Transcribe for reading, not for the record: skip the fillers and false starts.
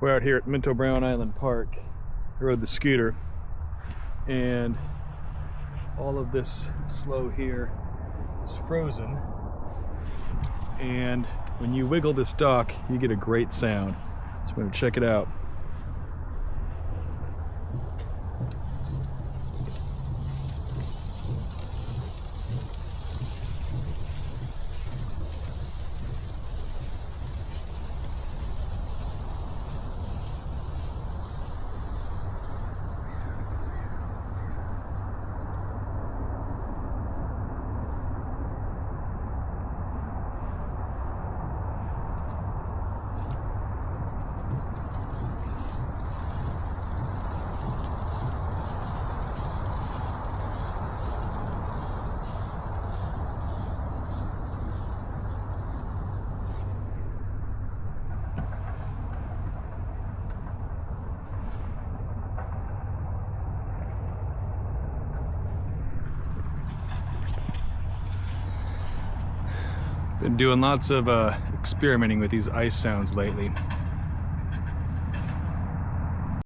We're out here at Minto Brown Island Park. I rode the scooter, and all of this slough here is frozen, and when you wiggle this dock you get a great sound. So I'm going to check it out. Been doing lots of experimenting with these ice sounds lately.